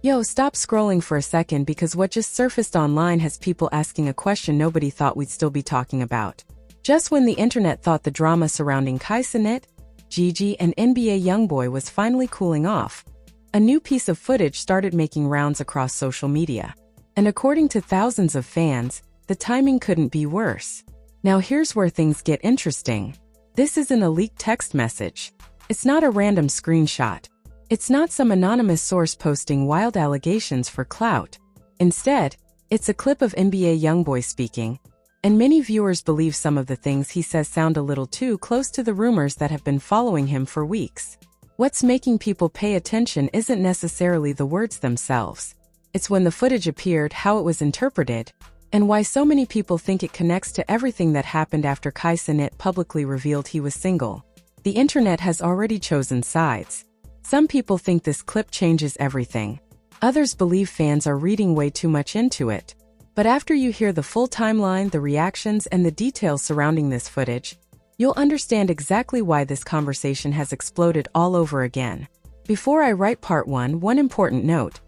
Yo, stop scrolling for a second because what just surfaced online has people asking a question nobody thought we'd still be talking about. Just when the internet thought the drama surrounding Kai Cenat, Gigi, and NBA YoungBoy was finally cooling off, a new piece of footage started making rounds across social media. And according to thousands of fans, the timing couldn't be worse. Now here's where things get interesting. This isn't a leaked text message. It's not a random screenshot. It's not some anonymous source posting wild allegations for clout. Instead, it's a clip of NBA YoungBoy speaking, and many viewers believe some of the things he says sound a little too close to the rumors that have been following him for weeks. What's making people pay attention isn't necessarily the words themselves. It's when the footage appeared, how it was interpreted, and why so many people think it connects to everything that happened after Kai Cenat publicly revealed he was single. The internet has already chosen sides. Some people think this clip changes everything. Others believe fans are reading way too much into it. But after you hear the full timeline, the reactions, and the details surrounding this footage, you'll understand exactly why this conversation has exploded all over again. Before I write part 1, one important note.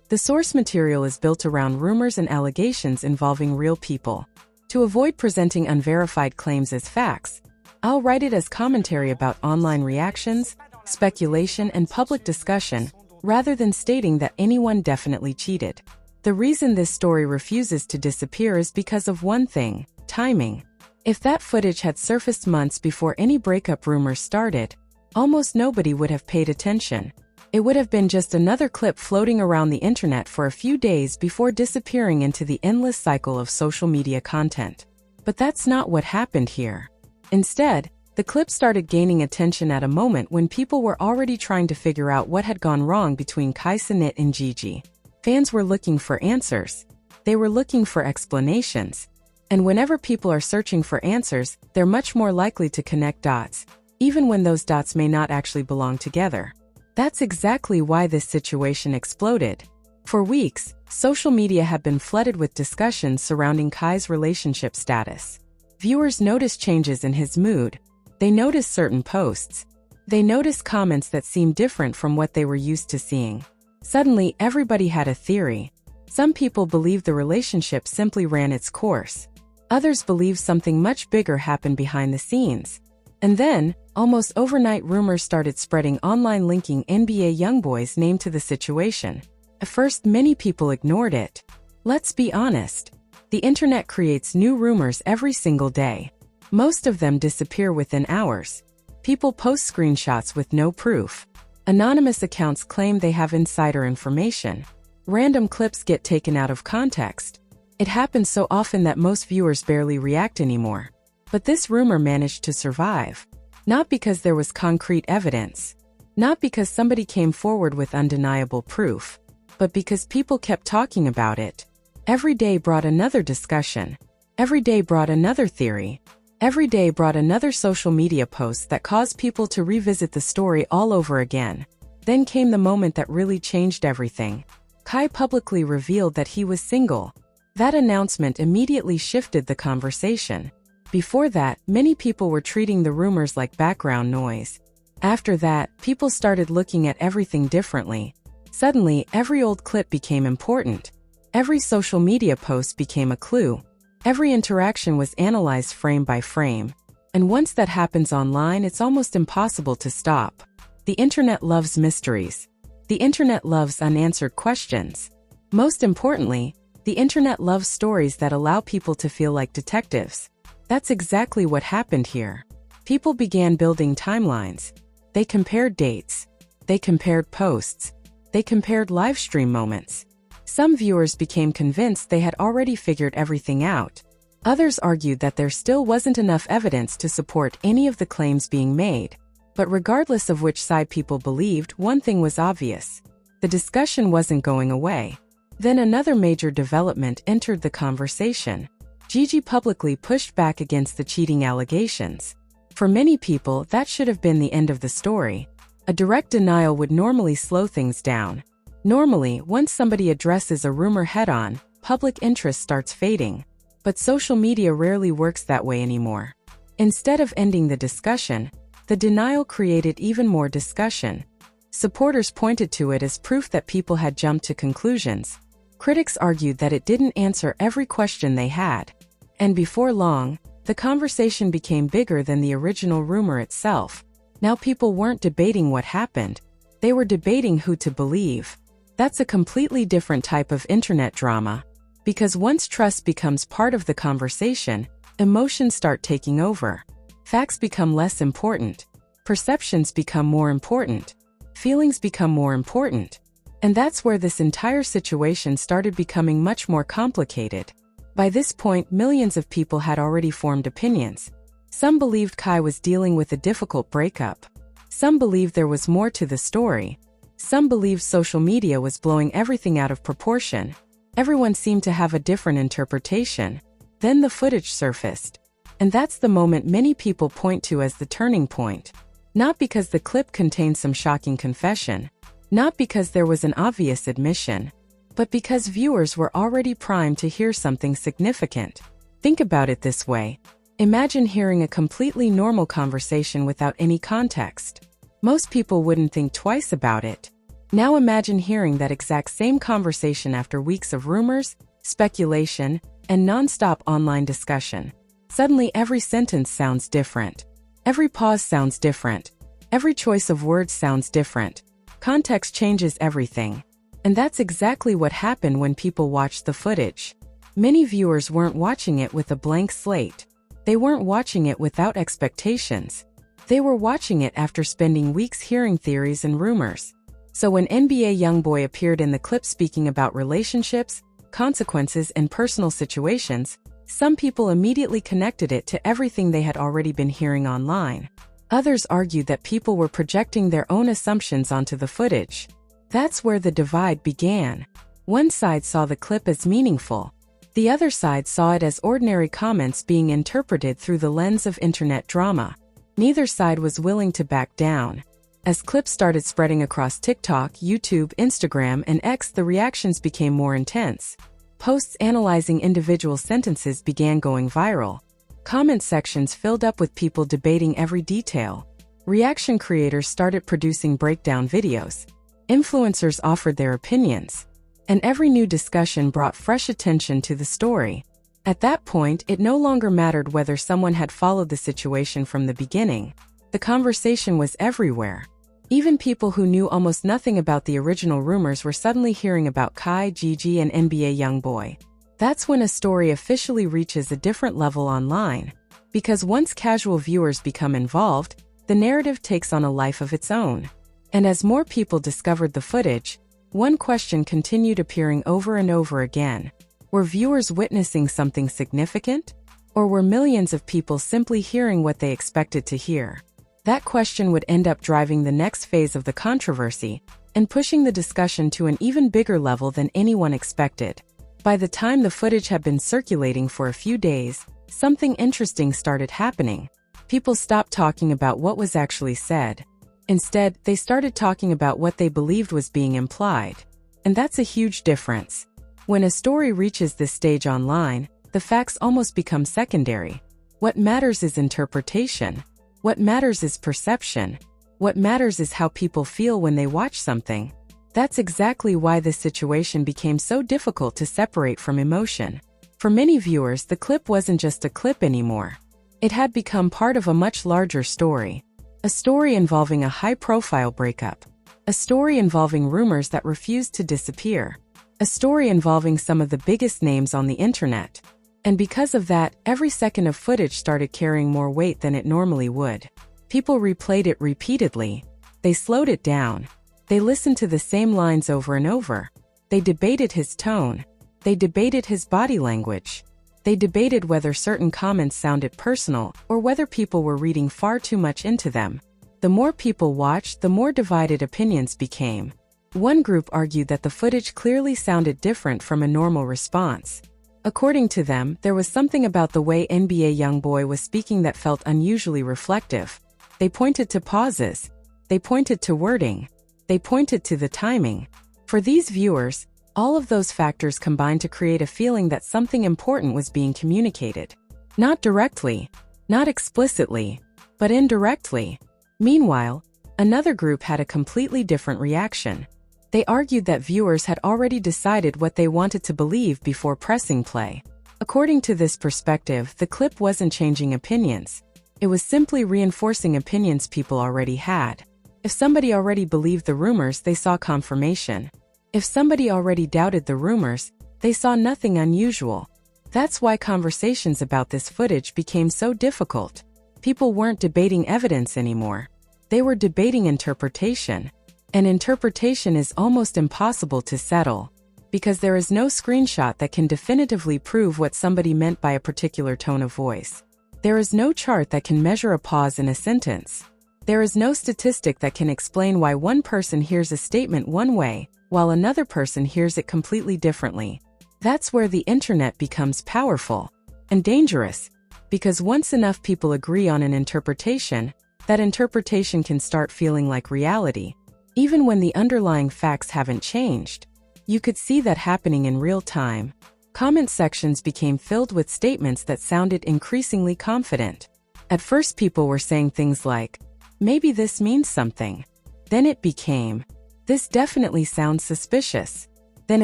The source material is built around rumors and allegations involving real people. To avoid presenting unverified claims as facts, I'll write it as commentary about online reactions, speculation, and public discussion, rather than stating that anyone definitely cheated. The reason this story refuses to disappear is because of one thing: timing. If that footage had surfaced months before any breakup rumors started, almost nobody would have paid attention. It would have been just another clip floating around the internet for a few days before disappearing into the endless cycle of social media content. But that's not what happened here. Instead, the clip started gaining attention at a moment when people were already trying to figure out what had gone wrong between Kai Cenat and Gigi. Fans were looking for answers. They were looking for explanations. And whenever people are searching for answers, they're much more likely to connect dots, even when those dots may not actually belong together. That's exactly why this situation exploded. For weeks, social media had been flooded with discussions surrounding Kai's relationship status. Viewers noticed changes in his mood. They noticed certain posts. They noticed comments that seemed different from what they were used to seeing. Suddenly, everybody had a theory. Some people believed the relationship simply ran its course. Others believed something much bigger happened behind the scenes. And then, almost overnight, rumors started spreading online linking NBA YoungBoy's name to the situation. At first, many people ignored it. Let's be honest. The internet creates new rumors every single day. Most of them disappear within hours. People post screenshots with no proof. Anonymous accounts claim they have insider information. Random clips get taken out of context. It happens so often that most viewers barely react anymore. But this rumor managed to survive. Not because there was concrete evidence. Not because somebody came forward with undeniable proof. But because people kept talking about it. Every day brought another discussion. Every day brought another theory. Every day brought another social media post that caused people to revisit the story all over again. Then came the moment that really changed everything. Kai publicly revealed that he was single. That announcement immediately shifted the conversation. Before that, many people were treating the rumors like background noise. After that, people started looking at everything differently. Suddenly, every old clip became important. Every social media post became a clue. Every interaction was analyzed frame by frame. And once that happens online, it's almost impossible to stop. The internet loves mysteries. The internet loves unanswered questions. Most importantly, the internet loves stories that allow people to feel like detectives. That's exactly what happened here. People began building timelines. They compared dates. They compared posts. They compared live stream moments. Some viewers became convinced they had already figured everything out. Others argued that there still wasn't enough evidence to support any of the claims being made. But regardless of which side people believed, one thing was obvious. The discussion wasn't going away. Then another major development entered the conversation. Gigi publicly pushed back against the cheating allegations. For many people, that should have been the end of the story. A direct denial would normally slow things down. Normally, once somebody addresses a rumor head-on, public interest starts fading. But social media rarely works that way anymore. Instead of ending the discussion, the denial created even more discussion. Supporters pointed to it as proof that people had jumped to conclusions. Critics argued that it didn't answer every question they had. And before long, the conversation became bigger than the original rumor itself. Now people weren't debating what happened. They were debating who to believe. That's a completely different type of internet drama. Because once trust becomes part of the conversation, emotions start taking over. Facts become less important. Perceptions become more important. Feelings become more important. And that's where this entire situation started becoming much more complicated. By this point, millions of people had already formed opinions. Some believed Kai was dealing with a difficult breakup. Some believed there was more to the story. Some believed social media was blowing everything out of proportion. Everyone seemed to have a different interpretation. Then the footage surfaced. And that's the moment many people point to as the turning point. Not because the clip contained some shocking confession. Not because there was an obvious admission. But because viewers were already primed to hear something significant. Think about it this way. Imagine hearing a completely normal conversation without any context. Most people wouldn't think twice about it. Now imagine hearing that exact same conversation after weeks of rumors, speculation, and non-stop online discussion. Suddenly every sentence sounds different. Every pause sounds different. Every choice of words sounds different. Context changes everything. And that's exactly what happened when people watched the footage. Many viewers weren't watching it with a blank slate. They weren't watching it without expectations. They were watching it after spending weeks hearing theories and rumors. So when NBA YoungBoy appeared in the clip speaking about relationships, consequences, and personal situations, some people immediately connected it to everything they had already been hearing online. Others argued that people were projecting their own assumptions onto the footage. That's where the divide began. One side saw the clip as meaningful. The other side saw it as ordinary comments being interpreted through the lens of internet drama. Neither side was willing to back down. As clips started spreading across TikTok, YouTube, Instagram, and X, the reactions became more intense. Posts analyzing individual sentences began going viral. Comment sections filled up with people debating every detail. Reaction creators started producing breakdown videos. Influencers offered their opinions. And every new discussion brought fresh attention to the story. At that point, it no longer mattered whether someone had followed the situation from the beginning. The conversation was everywhere. Even people who knew almost nothing about the original rumors were suddenly hearing about Kai, Gigi, and NBA YoungBoy. That's when a story officially reaches a different level online. Because once casual viewers become involved, the narrative takes on a life of its own. And as more people discovered the footage, one question continued appearing over and over again. Were viewers witnessing something significant? Or were millions of people simply hearing what they expected to hear? That question would end up driving the next phase of the controversy and pushing the discussion to an even bigger level than anyone expected. By the time the footage had been circulating for a few days, something interesting started happening. People stopped talking about what was actually said. Instead, they started talking about what they believed was being implied. And that's a huge difference. When a story reaches this stage online, the facts almost become secondary. What matters is interpretation. What matters is perception. What matters is how people feel when they watch something. That's exactly why this situation became so difficult to separate from emotion. For many viewers, the clip wasn't just a clip anymore. It had become part of a much larger story. A story involving a high-profile breakup. A story involving rumors that refused to disappear. A story involving some of the biggest names on the internet. And because of that, every second of footage started carrying more weight than it normally would. People replayed it repeatedly. They slowed it down. They listened to the same lines over and over. They debated his tone. They debated his body language. They debated whether certain comments sounded personal or whether people were reading far too much into them. The more people watched, the more divided opinions became. One group argued that the footage clearly sounded different from a normal response. According to them, there was something about the way NBA YoungBoy was speaking that felt unusually reflective. They pointed to pauses. They pointed to wording. They pointed to the timing. For these viewers, all of those factors combined to create a feeling that something important was being communicated. Not directly, not explicitly, but indirectly. Meanwhile, Another group had a completely different reaction. They argued that viewers had already decided what they wanted to believe before pressing play. According to this perspective, the clip wasn't changing opinions. It was simply reinforcing opinions people already had. If somebody already believed the rumors, they saw confirmation. If somebody already doubted the rumors, they saw nothing unusual. That's why conversations about this footage became so difficult. People weren't debating evidence anymore. They were debating interpretation. And interpretation is almost impossible to settle, because there is no screenshot that can definitively prove what somebody meant by a particular tone of voice. There is no chart that can measure a pause in a sentence. There is no statistic that can explain why one person hears a statement one way, while another person hears it completely differently. That's where the internet becomes powerful and dangerous, because once enough people agree on an interpretation, that interpretation can start feeling like reality, even when the underlying facts haven't changed. You could see that happening in real time. Comment sections became filled with statements that sounded increasingly confident. At first people were saying things like, "Maybe this means something." Then it became, "This definitely sounds suspicious." Then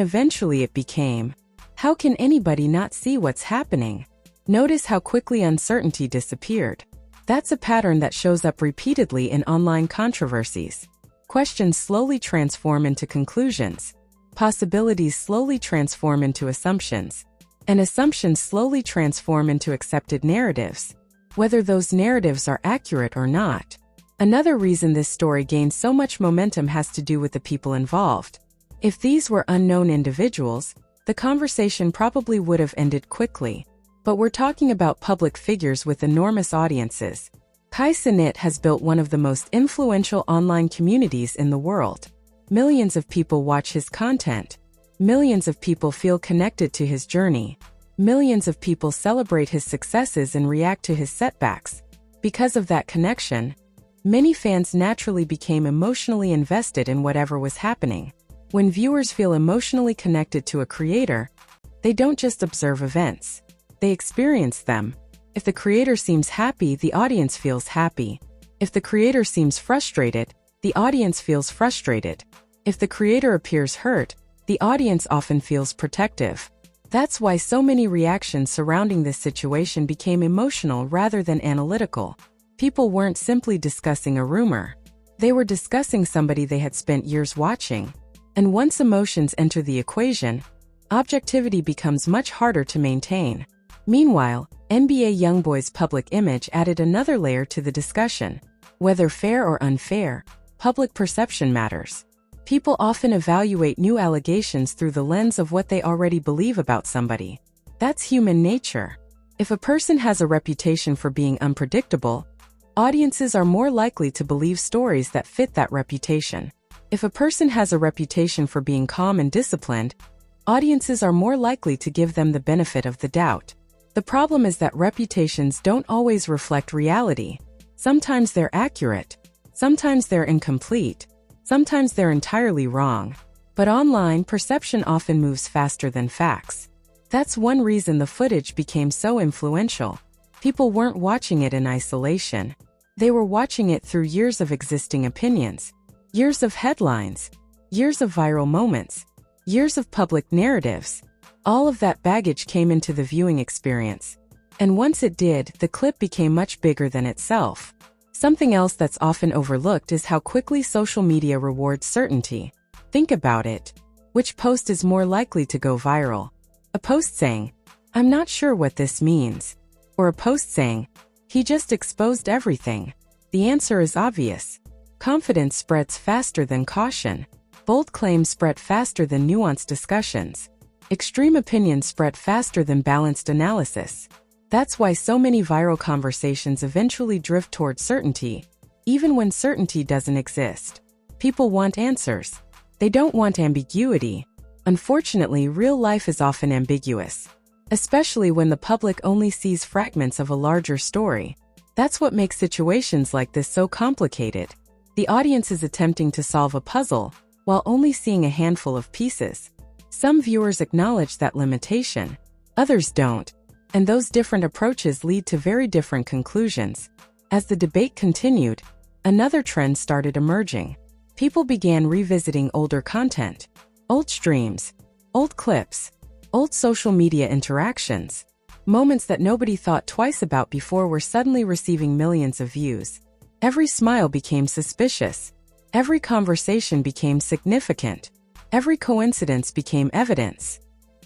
eventually it became, "How can anybody not see what's happening?" Notice how quickly uncertainty disappeared. That's a pattern that shows up repeatedly in online controversies. Questions slowly transform into conclusions. Possibilities slowly transform into assumptions. And assumptions slowly transform into accepted narratives, whether those narratives are accurate or not. Another reason this story gained so much momentum has to do with the people involved. If these were unknown individuals, the conversation probably would have ended quickly. But we're talking about public figures with enormous audiences. Kai Cenat has built one of the most influential online communities in the world. Millions of people watch his content. Millions of people feel connected to his journey. Millions of people celebrate his successes and react to his setbacks. Because of that connection, many fans naturally became emotionally invested in whatever was happening. When viewers feel emotionally connected to a creator, they don't just observe events. They experience them. If the creator seems happy, the audience feels happy. If the creator seems frustrated, the audience feels frustrated. If the creator appears hurt, the audience often feels protective. That's why so many reactions surrounding this situation became emotional rather than analytical. People weren't simply discussing a rumor. They were discussing somebody they had spent years watching. And once emotions enter the equation, objectivity becomes much harder to maintain. Meanwhile, NBA YoungBoy's public image added another layer to the discussion. Whether fair or unfair, public perception matters. People often evaluate new allegations through the lens of what they already believe about somebody. That's human nature. If a person has a reputation for being unpredictable, audiences are more likely to believe stories that fit that reputation. If a person has a reputation for being calm and disciplined, audiences are more likely to give them the benefit of the doubt. The problem is that reputations don't always reflect reality. Sometimes they're accurate. Sometimes they're incomplete. Sometimes they're entirely wrong. But online, perception often moves faster than facts. That's one reason the footage became so influential. People weren't watching it in isolation. They were watching it through years of existing opinions, years of headlines, years of viral moments, years of public narratives. All of that baggage came into the viewing experience. And once it did, the clip became much bigger than itself. Something else that's often overlooked is how quickly social media rewards certainty. Think about it. Which post is more likely to go viral? A post saying, "I'm not sure what this means," or a post saying, "He just exposed everything"? The answer is obvious. Confidence spreads faster than caution. Bold claims spread faster than nuanced discussions. Extreme opinions spread faster than balanced analysis. That's why so many viral conversations eventually drift toward certainty, even when certainty doesn't exist. People want answers. They don't want ambiguity. Unfortunately, real life is often ambiguous, especially when the public only sees fragments of a larger story. That's what makes situations like this so complicated. The audience is attempting to solve a puzzle while only seeing a handful of pieces. Some viewers acknowledge that limitation, others don't, and those different approaches lead to very different conclusions. As the debate continued, Another trend started emerging. People began revisiting older content, old streams, old clips, old social media interactions. Moments that nobody thought twice about before were suddenly receiving millions of views. Every smile became suspicious. Every conversation became significant. Every coincidence became evidence.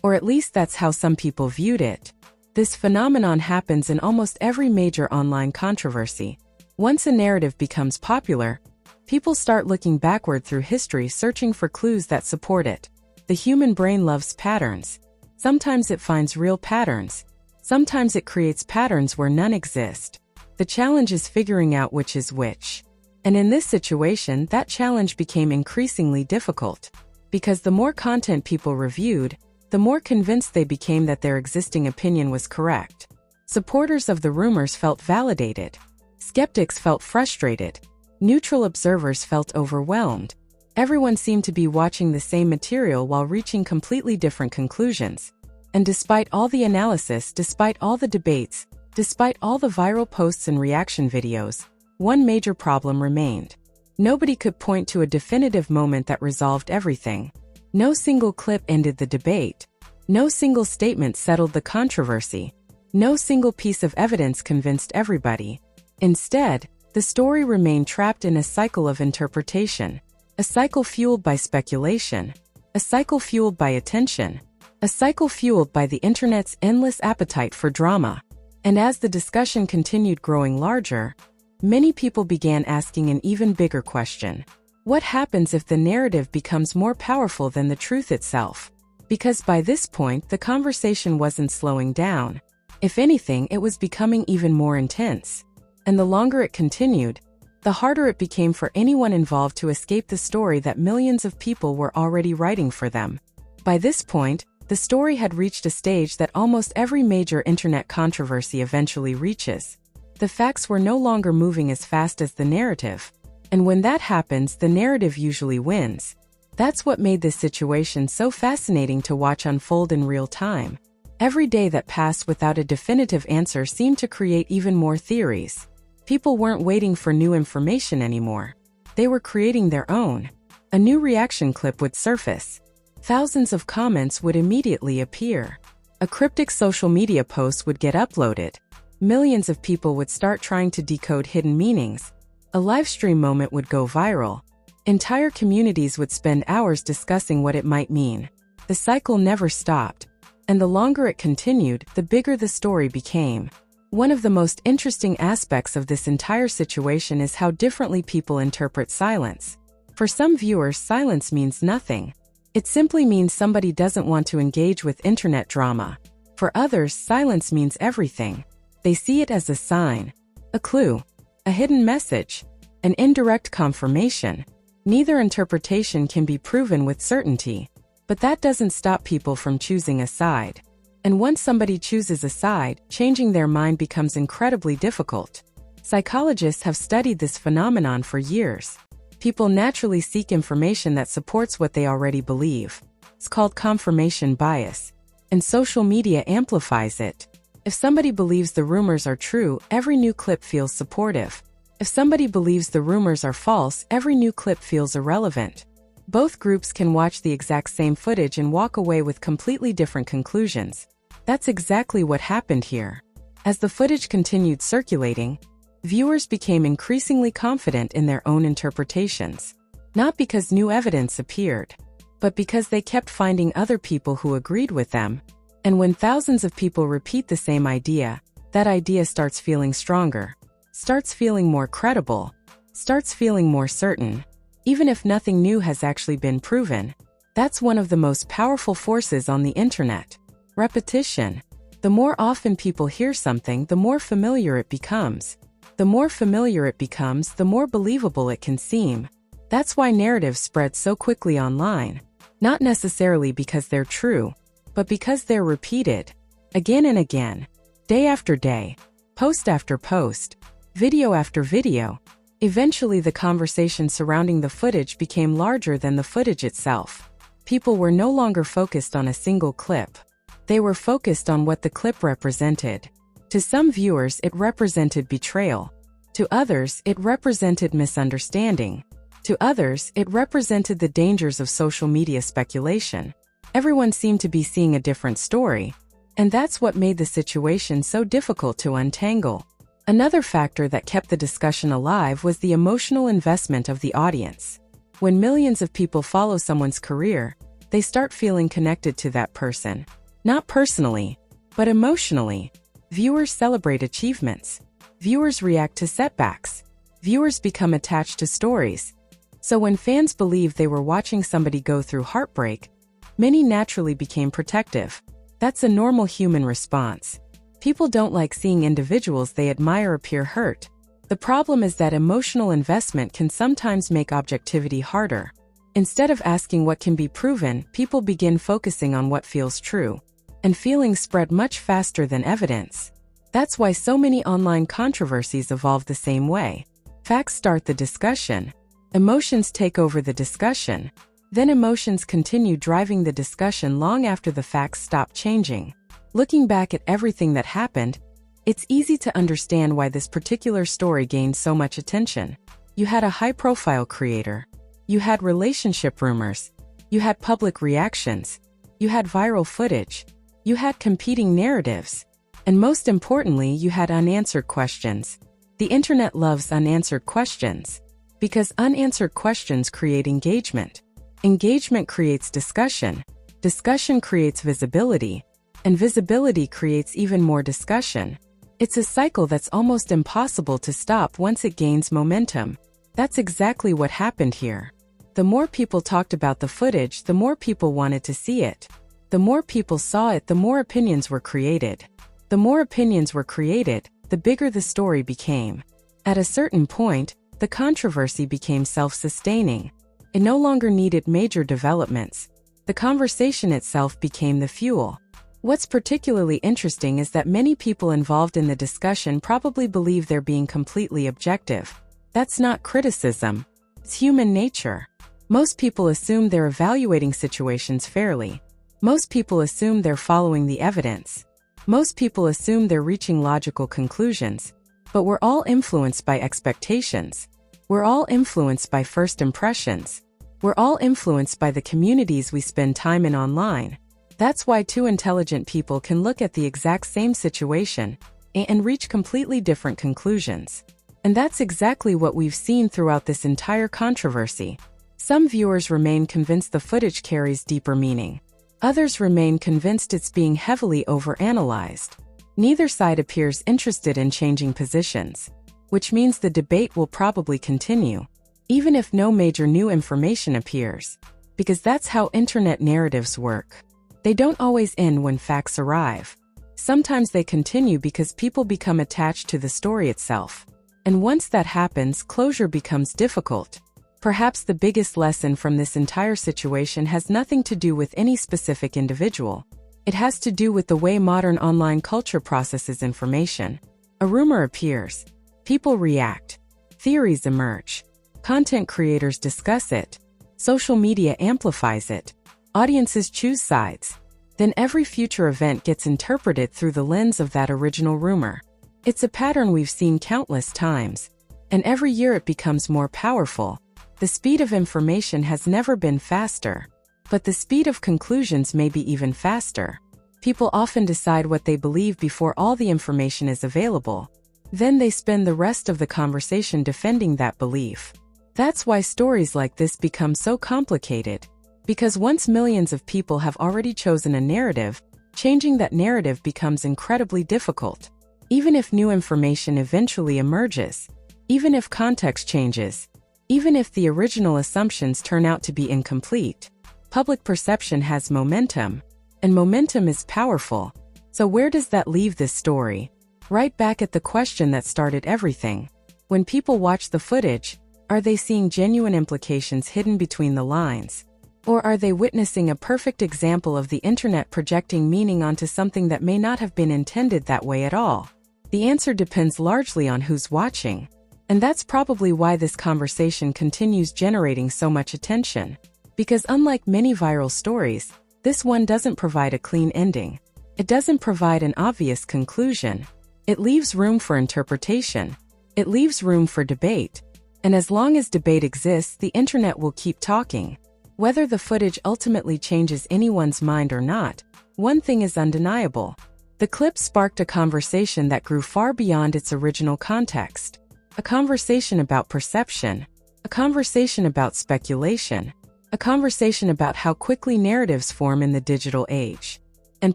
Or at least that's how some people viewed it. This phenomenon happens in almost every major online controversy. Once a narrative becomes popular, people start looking backward through history searching for clues that support it. The human brain loves patterns. Sometimes it finds real patterns. Sometimes it creates patterns where none exist. The challenge is figuring out which is which. And in this situation, that challenge became increasingly difficult. Because the more content people reviewed, the more convinced they became that their existing opinion was correct. Supporters of the rumors felt validated. Skeptics felt frustrated. Neutral observers felt overwhelmed. Everyone seemed to be watching the same material while reaching completely different conclusions. And despite all the analysis, despite all the debates, despite all the viral posts and reaction videos, one major problem remained. Nobody could point to a definitive moment that resolved everything. No single clip ended the debate. No single statement settled the controversy. No single piece of evidence convinced everybody. Instead, the story remained trapped in a cycle of interpretation. A cycle fueled by speculation. A cycle fueled by attention. A cycle fueled by the internet's endless appetite for drama. And as the discussion continued growing larger, many people began asking an even bigger question. What happens if the narrative becomes more powerful than the truth itself? Because by this point, the conversation wasn't slowing down. If anything, it was becoming even more intense. And the longer it continued, the harder it became for anyone involved to escape the story that millions of people were already writing for them. By this point, the story had reached a stage that almost every major internet controversy eventually reaches. The facts were no longer moving as fast as the narrative. And when that happens, the narrative usually wins. That's what made this situation so fascinating to watch unfold in real time. Every day that passed without a definitive answer seemed to create even more theories. People weren't waiting for new information anymore. They were creating their own. A new reaction clip would surface. Thousands of comments would immediately appear. A cryptic social media post would get uploaded. Millions of people would start trying to decode hidden meanings. A live stream moment would go viral. Entire communities would spend hours discussing what it might mean. The cycle never stopped. And the longer it continued, the bigger the story became. One of the most interesting aspects of this entire situation is how differently people interpret silence. For some viewers, silence means nothing. It simply means somebody doesn't want to engage with internet drama. For others, silence means everything. They see it as a sign, a clue, a hidden message, an indirect confirmation. Neither interpretation can be proven with certainty, but that doesn't stop people from choosing a side. And once somebody chooses a side, changing their mind becomes incredibly difficult. Psychologists have studied this phenomenon for years. People naturally seek information that supports what they already believe. It's called confirmation bias, and social media amplifies it. If somebody believes the rumors are true, every new clip feels supportive. If somebody believes the rumors are false, every new clip feels irrelevant. Both groups can watch the exact same footage and walk away with completely different conclusions. That's exactly what happened here. As the footage continued circulating, viewers became increasingly confident in their own interpretations. Not because new evidence appeared, but because they kept finding other people who agreed with them. And when thousands of people repeat the same idea, that idea starts feeling stronger, starts feeling more credible, starts feeling more certain. Even if nothing new has actually been proven, that's one of the most powerful forces on the internet. Repetition. The more often people hear something, the more familiar it becomes. The more familiar it becomes, the more believable it can seem. That's why narratives spread so quickly online. Not necessarily because they're true, but because they're repeated. Again and again. Day after day. Post after post. Video after video. Eventually the conversation surrounding the footage became larger than the footage itself. People were no longer focused on a single clip. They were focused on what the clip represented. To some viewers, it represented betrayal. To others, it represented misunderstanding. To others, it represented the dangers of social media speculation. Everyone seemed to be seeing a different story, and that's what made the situation so difficult to untangle. Another factor that kept the discussion alive was the emotional investment of the audience. When millions of people follow someone's career, they start feeling connected to that person. Not personally, but emotionally. Viewers celebrate achievements. Viewers react to setbacks. Viewers become attached to stories. So when fans believed they were watching somebody go through heartbreak, many naturally became protective. That's a normal human response. People don't like seeing individuals they admire appear hurt. The problem is that emotional investment can sometimes make objectivity harder. Instead of asking what can be proven, people begin focusing on what feels true. And feelings spread much faster than evidence. That's why so many online controversies evolve the same way. Facts start the discussion. Emotions take over the discussion. Then emotions continue driving the discussion long after the facts stop changing. Looking back at everything that happened, it's easy to understand why this particular story gained so much attention. You had a high-profile creator. You had relationship rumors. You had public reactions. You had viral footage. You had competing narratives. And most importantly, you had unanswered questions. The internet loves unanswered questions. Because unanswered questions create engagement. Engagement creates discussion. Discussion creates visibility. And visibility creates even more discussion. It's a cycle that's almost impossible to stop once it gains momentum. That's exactly what happened here. The more people talked about the footage, the more people wanted to see it. The more people saw it, the more opinions were created. The more opinions were created, the bigger the story became. At a certain point, the controversy became self-sustaining. It no longer needed major developments. The conversation itself became the fuel. What's particularly interesting is that many people involved in the discussion probably believe they're being completely objective. That's not criticism. It's human nature. Most people assume they're evaluating situations fairly. Most people assume they're following the evidence. Most people assume they're reaching logical conclusions. But we're all influenced by expectations. We're all influenced by first impressions. We're all influenced by the communities we spend time in online. That's why two intelligent people can look at the exact same situation and reach completely different conclusions. And that's exactly what we've seen throughout this entire controversy. Some viewers remain convinced the footage carries deeper meaning. Others remain convinced it's being heavily overanalyzed. Neither side appears interested in changing positions, which means the debate will probably continue, even if no major new information appears, because that's how internet narratives work. They don't always end when facts arrive. Sometimes they continue because people become attached to the story itself. And once that happens, closure becomes difficult. Perhaps the biggest lesson from this entire situation has nothing to do with any specific individual. It has to do with the way modern online culture processes information. A rumor appears. People react. Theories emerge. Content creators discuss it. Social media amplifies it. Audiences choose sides. Then every future event gets interpreted through the lens of that original rumor. It's a pattern we've seen countless times. And every year it becomes more powerful. The speed of information has never been faster. But the speed of conclusions may be even faster. People often decide what they believe before all the information is available. Then they spend the rest of the conversation defending that belief. That's why stories like this become so complicated. Because once millions of people have already chosen a narrative, changing that narrative becomes incredibly difficult. Even if new information eventually emerges, even if context changes, even if the original assumptions turn out to be incomplete, public perception has momentum, and momentum is powerful. So where does that leave this story? Right back at the question that started everything. When people watch the footage, are they seeing genuine implications hidden between the lines? Or are they witnessing a perfect example of the internet projecting meaning onto something that may not have been intended that way at all? The answer depends largely on who's watching. And that's probably why this conversation continues generating so much attention. Because unlike many viral stories, this one doesn't provide a clean ending. It doesn't provide an obvious conclusion. It leaves room for interpretation. It leaves room for debate. And as long as debate exists, the internet will keep talking. Whether the footage ultimately changes anyone's mind or not, one thing is undeniable. The clip sparked a conversation that grew far beyond its original context. A conversation about perception. A conversation about speculation. A conversation about how quickly narratives form in the digital age. And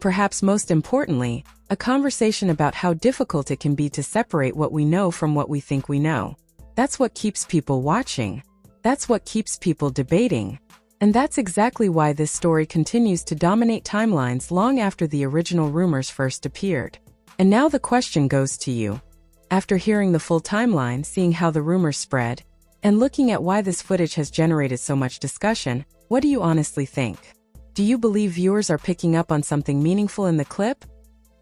perhaps most importantly, a conversation about how difficult it can be to separate what we know from what we think we know. That's what keeps people watching. That's what keeps people debating. And that's exactly why this story continues to dominate timelines long after the original rumors first appeared. And now the question goes to you. After hearing the full timeline, seeing how the rumors spread, and looking at why this footage has generated so much discussion, what do you honestly think? Do you believe viewers are picking up on something meaningful in the clip?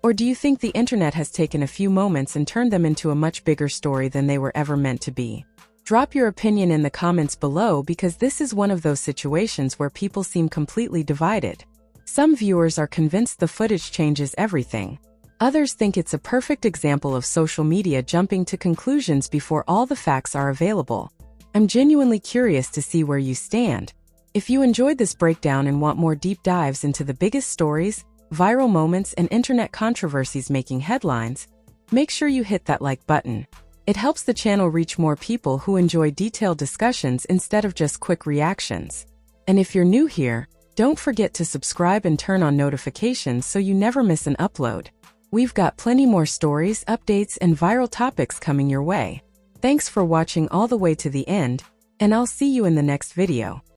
Or do you think the internet has taken a few moments and turned them into a much bigger story than they were ever meant to be? Drop your opinion in the comments below, because this is one of those situations where people seem completely divided. Some viewers are convinced the footage changes everything. Others think it's a perfect example of social media jumping to conclusions before all the facts are available. I'm genuinely curious to see where you stand. If you enjoyed this breakdown and want more deep dives into the biggest stories, viral moments, and internet controversies making headlines, make sure you hit that like button. It helps the channel reach more people who enjoy detailed discussions instead of just quick reactions. And if you're new here, don't forget to subscribe and turn on notifications so you never miss an upload. We've got plenty more stories, updates, and viral topics coming your way. Thanks for watching all the way to the end, and I'll see you in the next video.